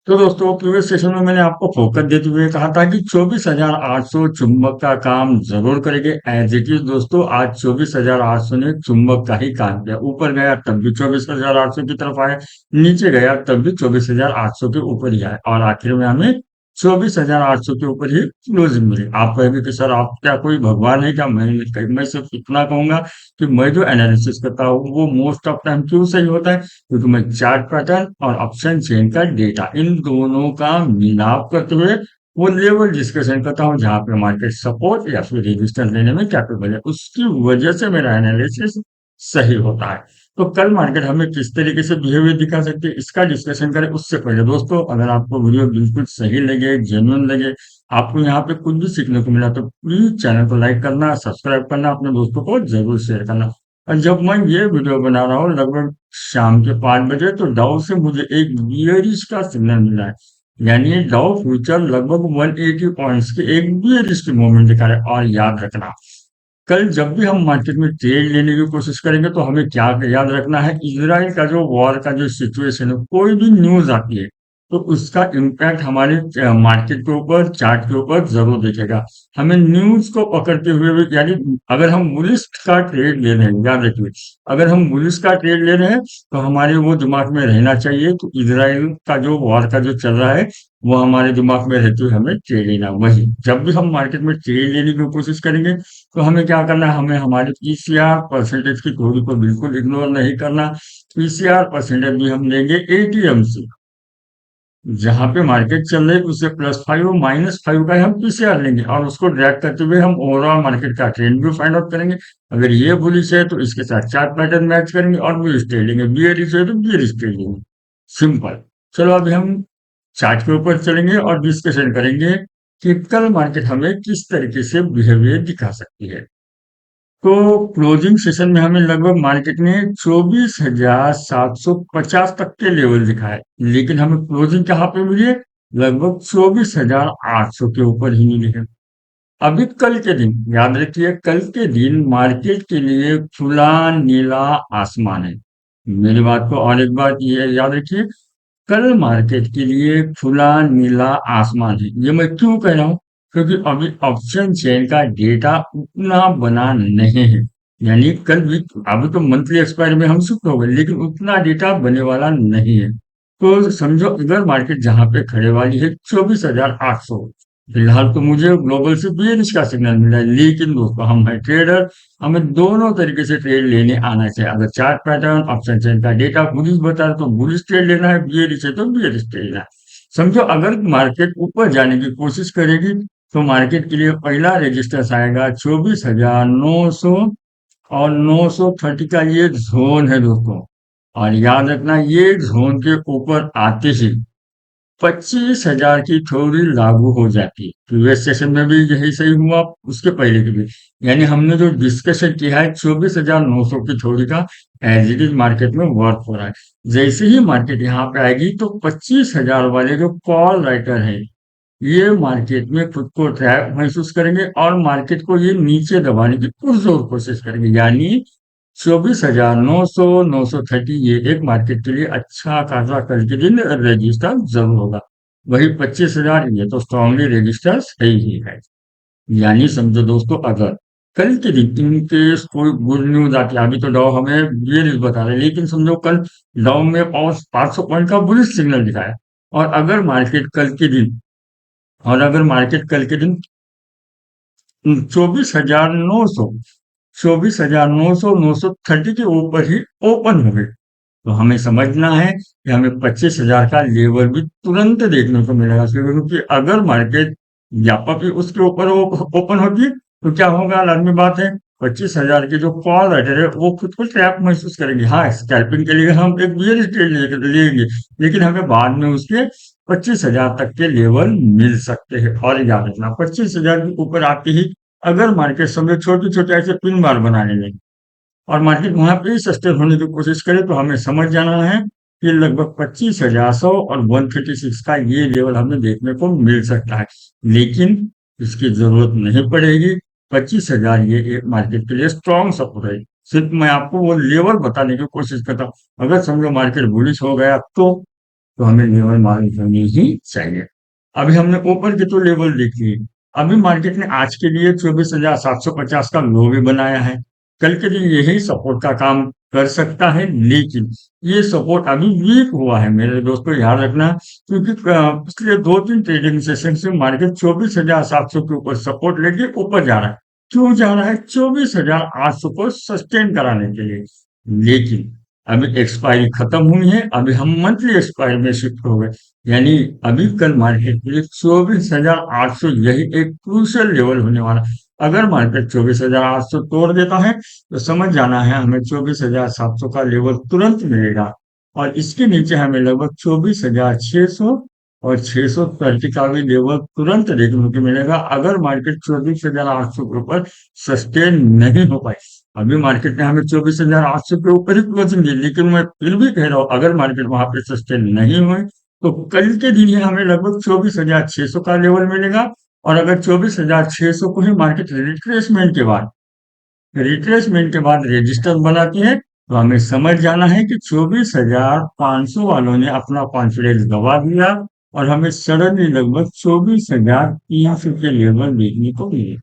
तो दोस्तों previous session में मैंने आपको फोकस देते हुए कहा था कि 24,800 चुंबक का काम जरूर करेंगे। एज इट इज दोस्तों, आज 24,800 ने चुंबक का ही काम किया। ऊपर गया तब भी 24,800 की तरफ आया, नीचे गया तब भी 24,800 के ऊपर ही आया और आखिर में हमें 24,800 के ऊपर ही क्लोजिंग मिली। आप कहेंगे कि सर आप क्या कोई भगवान है क्या? मैं सिर्फ इतना कहूंगा कि मैं जो एनालिसिस करता हूँ वो मोस्ट ऑफ टाइम क्यों सही होता है, क्योंकि मैं चार्ट पैटर्न और ऑप्शन चेन का डेटा इन दोनों का मिलाप करते हुए वो लेवल डिस्कशन करता हूँ जहां पे मार्केट सपोर्ट या फिर रेजिस्टेंस लेने में कैपेबल है। उसकी वजह से मेरा एनालिसिस सही होता है। तो कल मार्केट हमें किस तरीके से बिहेवियर दिखा सकती है, इसका डिस्कशन करें। उससे पहले दोस्तों, अगर आपको वीडियो बिल्कुल सही लगे, जेन्युइन लगे, आपको यहाँ पे कुछ भी सीखने को मिला, तो प्लीज चैनल को लाइक करना, सब्सक्राइब करना, अपने दोस्तों को जरूर शेयर करना। और जब मैं ये वीडियो बना रहा हूँ लगभग शाम के 5 बजे, तो डाउ से मुझे एक बियरिश का सिग्नल मिला है। यानी डाउ फ्यूचर लगभग 180 पॉइंट्स के एक बियरिश की मूवमेंट दिखा रहा है। और याद रखना, कल जब भी हम मार्केट में ट्रेड लेने की कोशिश करेंगे तो हमें क्या याद रखना है, इजराइल का जो वॉर का जो सिचुएशन है, कोई भी न्यूज आती है तो उसका इम्पैक्ट हमारे मार्केट के ऊपर, चार्ट के ऊपर जरूर दिखेगा। हमें न्यूज को पकड़ते हुए भी, यानी अगर हम बुलिश का ट्रेड ले रहे हैं, याद रखिए, अगर हम बुलिश का ट्रेड ले रहे हैं तो हमारे वो दिमाग में रहना चाहिए कि इजराइल का जो वॉर का जो चल रहा है वो हमारे दिमाग में रहते हुए हमें ट्रेड लेना। वही जब भी हम मार्केट में ट्रेड लेने की कोशिश करेंगे तो हमें क्या करना है, हमें हमारे पीसीआर परसेंटेज की थ्योरी को बिल्कुल इग्नोर नहीं करना। पीसीआर परसेंटेज भी हम लेंगे एटीएम से, जहां पे मार्केट चल रही है उससे +5 और -5 का ही हम पीसीआर लेंगे और उसको ड्रैग करते हुए हम ओवरऑल मार्केट का ट्रेंड भी फाइंड आउट करेंगे। अगर ये बुलिश है तो इसके साथ चार्ट पैटर्न मैच करेंगे और बुलिश ट्रेड लेंगे, बियरिश है तो बियरिश ट्रेड लेंगे। सिंपल। चलो अभी हम चार्ट के ऊपर चलेंगे और डिस्कशन करेंगे कि कल मार्केट हमें किस तरीके से बिहेवियर दिखा सकती है। तो क्लोजिंग सेशन में हमें लगभग मार्केट ने 24,750 तक के लेवल दिखाए, लेकिन हमें क्लोजिंग कहाँ पे मिली है? लगभग 24,800 के ऊपर ही मिली है। अभी कल के दिन याद रखिए, कल के दिन मार्केट के लिए खुला नीला आसमान है। मेरी बात को और एक बात ये याद रखिए, कल मार्केट के लिए खुला नीला आसमान है। ये मैं क्यों कह रहा हूँ? क्योंकि अभी ऑप्शन चेन का डेटा उतना बना नहीं है। यानी कल भी, अभी तो मंथली एक्सपायरी में हम शिफ्ट हो गए, लेकिन उतना डेटा बने वाला नहीं है। तो समझो अगर मार्केट जहां पे खड़े वाली है 24,800, फिलहाल तो मुझे ग्लोबल से बेरिश का सिग्नल मिला है, लेकिन दोस्तों हम है ट्रेडर, हमें दोनों तरीके से ट्रेड लेने आना चाहिए। अगर चार्ट पैटर्न ऑप्शन चेन का डेटा बुलिश बता रहा है तो बुलिश ट्रेड लेना है, बियरिश है तो बियरिश ट्रेड लेना है। समझो अगर मार्केट ऊपर जाने की कोशिश करेगी तो मार्केट के लिए पहला रेजिस्टेंस आएगा 24,900 और 930 का ये जोन है दोस्तों। और याद रखना, ये जोन के ऊपर आते ही 25,000 की थ्योरी लागू हो जाती है। प्रीवियस सेशन में भी यही सही हुआ, उसके पहले की भी। यानी हमने जो डिस्कशन किया है 24,900 की थ्योरी का, एज इट इज मार्केट में वर्क हो रहा है। जैसे ही मार्केट यहाँ पे आएगी तो 25,000 वाले जो कॉल राइटर है, ये मार्केट में खुद को ट्रैप महसूस करेंगे और मार्केट को ये नीचे दबाने की पुरजोर कोशिश करेंगे। यानी 24,900, 930 ये एक मार्केट के लिए अच्छा खासा कल के दिन रजिस्टर जरूर होगा। वही 25,000 ये तो स्ट्रांगली रजिस्टर है ही है। यानी समझो दोस्तों, अगर कल के दिन इन केस कोई गुड न्यूज आती है, अभी तो डाउ हमें बेरिश बता रहे हैं, लेकिन समझो कल डाउ में और 500 पॉइंट का बुलिश सिग्नल दिखाया, और अगर मार्केट कल के दिन, और अगर मार्केट कल के दिन 24,900, 24,900, 930 के ऊपर ही ओपन हो गए, तो हमें समझना है कि हमें 25,000 का लेवल भी तुरंत देखने को मिलेगा। क्योंकि अगर मार्केट व्यापक ही उसके ऊपर ओपन होती है तो क्या होगा, लाजमी बात है, 25,000 के जो कॉल राइटर है वो खुद को ट्रैप महसूस करेंगे। हाँ, स्कैल्पिंग के लिए हम एक बियर ट्रेड लेंगे, लेकिन हमें बाद में उसके 25,000 तक के लेवल मिल सकते हैं। और याद रखना, 25,000 के ऊपर आते ही अगर मार्केट समझो छोटे छोटे ऐसे पिन बार बनाने लगे और मार्केट वहां पे ही सस्टेन होने की कोशिश करे, तो हमें समझ जाना है कि लगभग 25,100 और 136 का ये लेवल हमें देखने को मिल सकता है। लेकिन इसकी जरूरत नहीं पड़ेगी। 25,000 ये एक मार्केट के लिए स्ट्रॉन्ग सपोर्ट है। सिर्फ मैं आपको वो लेवल बताने की कोशिश करता हूँ। अगर समझो मार्केट बुलिश हो गया तो तो हमें लेवल मालूम होनी ही चाहिए। अभी हमने ऊपर की तो लेवल देख ली। अभी मार्केट ने आज के लिए 24,750 का लो भी बनाया है। कल के दिन यही सपोर्ट का काम कर सकता है, लेकिन ये सपोर्ट अभी वीक हुआ है मेरे दोस्तों, याद रखना। क्योंकि पिछले 2-3 ट्रेडिंग सेशन से मार्केट 24,700 के ऊपर सपोर्ट लेके ऊपर जा रहा है। क्यों जा रहा है? 24,800 को सस्टेन कराने के लिए। लेकिन अभी एक्सपायरी खत्म हुई है, अभी हम मंथली एक्सपायरी में शिफ्ट हो गए। यानी अभी कल मार्केट के लिए 24,800 यही एक क्रूशियल लेवल होने वाला है। अगर मार्केट 24,800 तोड़ देता है तो समझ जाना है हमें 24,700 का लेवल तुरंत मिलेगा, और इसके नीचे हमें लगभग 24,600 और 630 का भी लेवल तुरंत देखने को मिलेगा, अगर मार्केट 24,800 के ऊपर सस्टेन नहीं हो पाई। अभी मार्केट ने हमें 24,800 के ऊपर ही क्लोजिंग दी, लेकिन मैं फिर भी कह रहा हूँ अगर मार्केट वहां पे सस्टेन नहीं हुई तो कल के दिन ही हमें लगभग 24,600 का लेवल मिलेगा। और अगर 24,600 को ही मार्केट रिट्रेसमेंट के बाद रजिस्टर बनाती है, तो हमें समझ जाना है कि 24,500 वालों ने अपना कॉन्फिडेंस गवा दिया, और हमें सडनली लगभग 24,300 के लेवल देखने को मिले।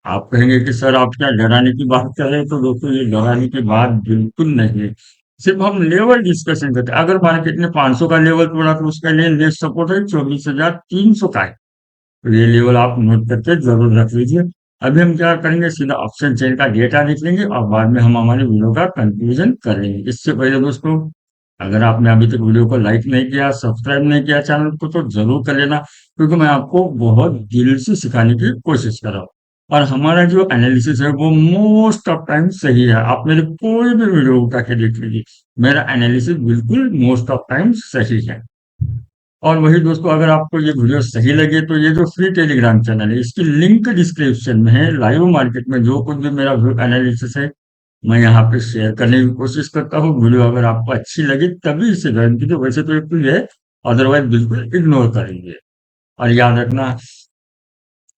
आप कहेंगे कि सर आप क्या डराने की बात कर रहे हैं? तो दोस्तों ये डराने की बात बिल्कुल नहीं है। सिर्फ हम लेवल डिस्कशन करते हैं। अगर मार्केट ने 500 का लेवल तोड़ा तो उसका लिए नेक्स्ट सपोर्ट है 24,300 का है। तो ये लेवल आप नोट करके जरूर रख लीजिए। अभी हम क्या करेंगे, सीधा ऑप्शन चेन का डेटा देख लेंगे और बाद में हम हमारे वीडियो का कंक्लूजन कर लेंगे। इससे पहले दोस्तों, अगर आपने अभी तक वीडियो को लाइक नहीं किया, सब्सक्राइब नहीं किया चैनल को, तो जरूर कर लेना, क्योंकि मैं आपको बहुत दिल से सिखाने की कोशिश कर रहा हूँ। और हमारा जो एनालिसिस है वो मोस्ट ऑफ टाइम सही है। आप मेरे कोई भी वीडियो उठा के देख लीजिए, मेरा एनालिसिस बिल्कुल मोस्ट ऑफ टाइम सही है। और वही दोस्तों, अगर आपको ये वीडियो सही लगे तो ये जो फ्री टेलीग्राम चैनल है इसकी लिंक डिस्क्रिप्शन में है। लाइव मार्केट में जो कुछ भी मेरा एनालिसिस है मैं यहाँ पे शेयर करने की कोशिश करता हूँ। वीडियो अगर आपको अच्छी लगी तभी इसे ज्वाइन कीजिए, वैसे तो एक है, अदरवाइज बिल्कुल इग्नोर करेंगे। और याद रखना,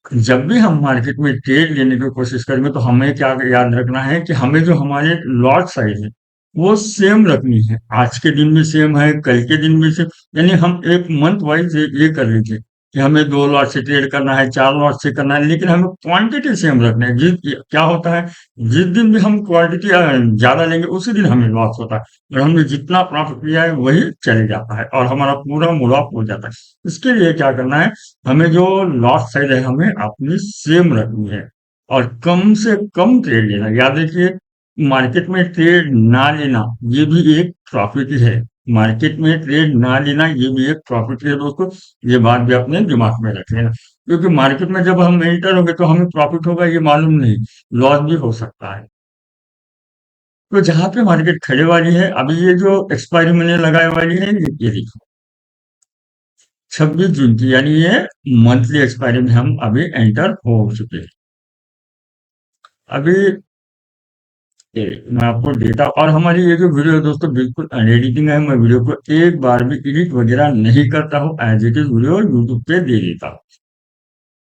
जब भी हम मार्केट में ट्रेड लेने की कोशिश करेंगे तो हमें क्या याद रखना है कि हमें जो हमारे लॉट साइज है वो सेम रखनी है। आज के दिन भी सेम है, कल के दिन भी सेम। यानी हम एक मंथ वाइज ये कर लीजिए कि हमें 2 लॉट से ट्रेड करना है, 4 लॉट से करना है, लेकिन हमें क्वांटिटी सेम रखना है। क्या होता है, जिस दिन भी हम क्वांटिटी ज्यादा लेंगे उसी दिन हमें लॉस होता है, और हमने जितना प्रॉफिट लिया है वही चले जाता है और हमारा पूरा मूड ऑफ हो जाता है। इसके लिए क्या करना है, हमें जो लॉट साइज है हमें अपनी सेम रखनी है, और कम से कम ट्रेड लेना। याद रखिए, मार्केट में ट्रेड ना लेना ये भी एक प्रॉफिट ही है। मार्केट में ट्रेड ना लेना ये भी एक प्रॉफिट है दोस्तों। ये बात भी अपने दिमाग में रख लेना, क्योंकि मार्केट में जब हम एंटर होंगे तो हमें प्रॉफिट होगा ये मालूम नहीं, लॉस भी हो सकता है। तो जहां पे मार्केट खड़े वाली है, अभी ये जो एक्सपायरी मैंने लगाए वाली है, ये देखो 26 जून की, यानी ये मंथली एक्सपायरी में हम अभी एंटर हो चुके हैं। अभी ये मैं आपको डेटा, और हमारी ये जो वीडियो है दोस्तों बिल्कुल अनएडिटिंग है। मैं वीडियो को एक बार भी एडिट वगैरह नहीं करता हूँ, as it is video YouTube पे दे देता हूँ।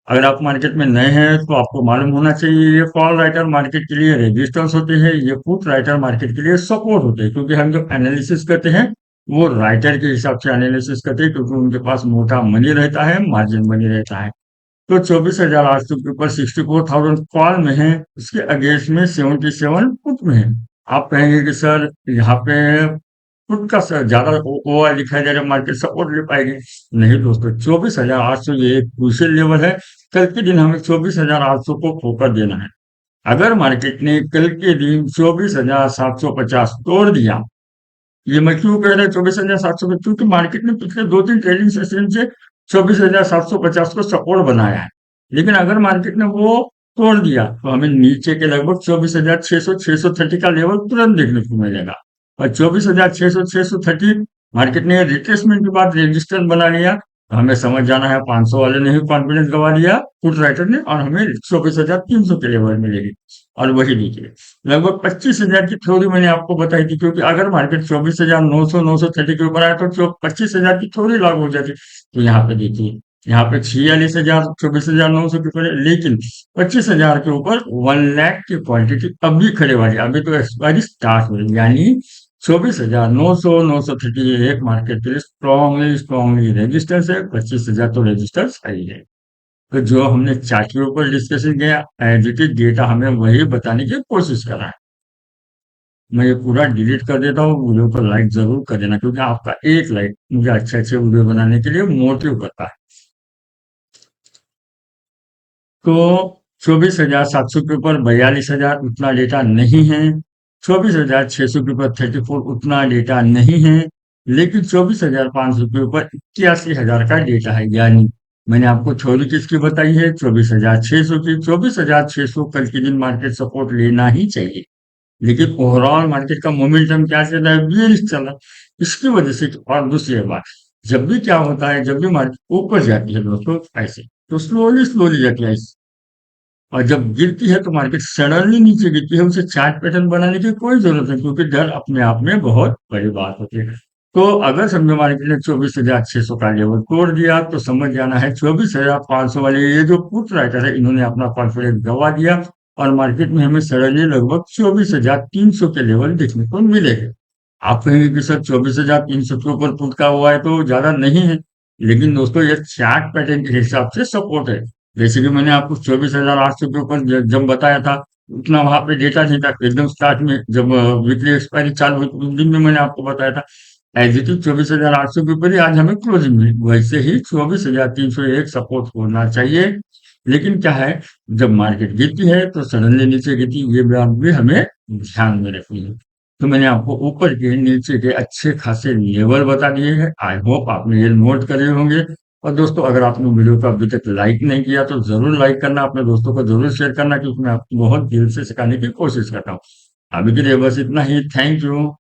अगर आप मार्केट में नए हैं तो आपको मालूम होना चाहिए, ये कॉल राइटर मार्केट के लिए रेजिस्टेंस होते हैं, ये पुट राइटर मार्केट के लिए सपोर्ट होते हैं। क्योंकि हम जो एनालिसिस करते हैं वो राइटर के हिसाब से एनालिसिस करते हैं, क्योंकि उनके पास मोटा मनी रहता है, मार्जिन मनी रहता है। तो 24,800 के ऊपर 64,000 कॉल में है, उसके अगेंस्ट में 77 पुट में है। आप कहेंगे कि सर यहाँ पे पुट का ज्यादा ओआर दिखाई दे रहा है, मार्केट सपोर्ट ले पाएगी। नहीं दोस्तों, 24,800 ये एक क्रूशियल लेवल है। कल के दिन हमें 24,800 को फोकस देना है। अगर मार्केट ने कल के दिन 24,750 तोड़ दिया, ये मैं क्यों कह रहा हूँ 24,700 पे, क्योंकि मार्केट ने पिछले 2-3 ट्रेडिंग सेशन से 24,750 को सपोर्ट बनाया है। लेकिन अगर मार्केट ने वो तोड़ दिया तो हमें नीचे के लगभग 24,600 630 का लेवल तुरंत देखने को मिलेगा। और 24,600 630 मार्केट ने रिट्रेसमेंट के बाद रेजिस्टेंस बना लिया, तो हमें समझ जाना है 500 वाले ने ही कॉन्फिडेंस गवा दिया पुट राइटर ने, और हमें 24,300 के लेवल मिलेगी। और वही नीचे लगभग 25,000 की थ्योरी मैंने आपको बताई थी, क्योंकि अगर मार्केट 24,900 930 के ऊपर आया तो 25,000 की थ्योरी लागू हो जाती। तो यहाँ पे देखिए, यहाँ पे 46,000 24,900 के ऊपर है, लेकिन 25,000 के ऊपर 1 लाख की क्वांटिटी अभी खड़े वाली, अभी तो एक्सपायरी स्टार्ट हुई, यानी 24,900 एक मार्केट के लिए स्ट्रॉन्गली स्ट्रॉन्गली रेजिस्टेंस है। 25,000 तो रेजिस्टेंस है ही है। तो जो हमने चार्ट के ऊपर डिस्कशन किया, एज इट इज डेटा हमें वही बताने की कोशिश कर रहा है। मैं ये पूरा डिलीट कर देता हूँ। वीडियो को लाइक जरूर कर देना, क्योंकि आपका एक लाइक मुझे अच्छे अच्छे वीडियो बनाने के लिए मोटिव करता है। तो 24,700 के ऊपर 42,000 उतना डेटा नहीं है। 24,600 के ऊपर 34 उतना डेटा नहीं है। लेकिन 24,500 के ऊपर 81,000 का डेटा है। यानी मैंने आपको थ्योरी किसकी बताई है? 24,600 की। 24,600 कल के दिन मार्केट सपोर्ट लेना ही चाहिए। लेकिन ओवरऑल मार्केट का मोमेंटम क्या चल रहा है? बेरिश चल रहा है। इसकी वजह से, और दूसरी बात, जब भी क्या होता है, जब भी मार्केट ऊपर जाती है दोस्तों ऐसे, तो स्लोली स्लोली जाती है। और जब गिरती है तो मार्केट सडनली नीचे गिरती है, उसे चार्ट पैटर्न बनाने की कोई जरूरत नहीं, क्योंकि डर अपने आप में बहुत बड़ी बात होती है। तो अगर समझो मार्केट ने 24,600 का लेवल तोड़ दिया, तो समझ जाना है 24,500 वाले ये जो पुट राइटर है, इन्होंने अपना कॉन्फिडेंस गवा दिया। और मार्केट में हमें सडनली लगभग 24,300 के लेवल देखने को मिलेगा। आप कहेंगे कि सर 24,300 के ऊपर पुट का हुआ है तो ज्यादा नहीं है। लेकिन दोस्तों ये चार्ट पैटर्न के हिसाब से सपोर्ट है। जैसे कि मैंने आपको 24,800 के ऊपर जब बताया था, उतना वहां पे डेटा नहीं था एकदम स्टार्ट में, जब वीकली एक्सपायरी चालू हुई तो उस दिन में मैंने आपको बताया था। एज इट इज 24,800 के ऊपर ही आज हमें क्लोजिंग मिली। वैसे ही 24,301 सपोर्ट होना चाहिए। लेकिन क्या है, जब मार्केट गिरती है तो सडनली नीचे गिरती है, ये बात भी हमें ध्यान में रखनी है। तो मैंने आपको ऊपर के नीचे के अच्छे खासे लेवल बता दिए हैं। आई होप आपने ये नोट करे होंगे। और दोस्तों, अगर आपने वीडियो को अभी तक लाइक नहीं किया तो जरूर लाइक करना, अपने दोस्तों को जरूर शेयर करना, क्योंकि मैं आपको बहुत दिल से सिखाने की कोशिश करता हूँ। अभी के लिए बस इतना ही। Thank you.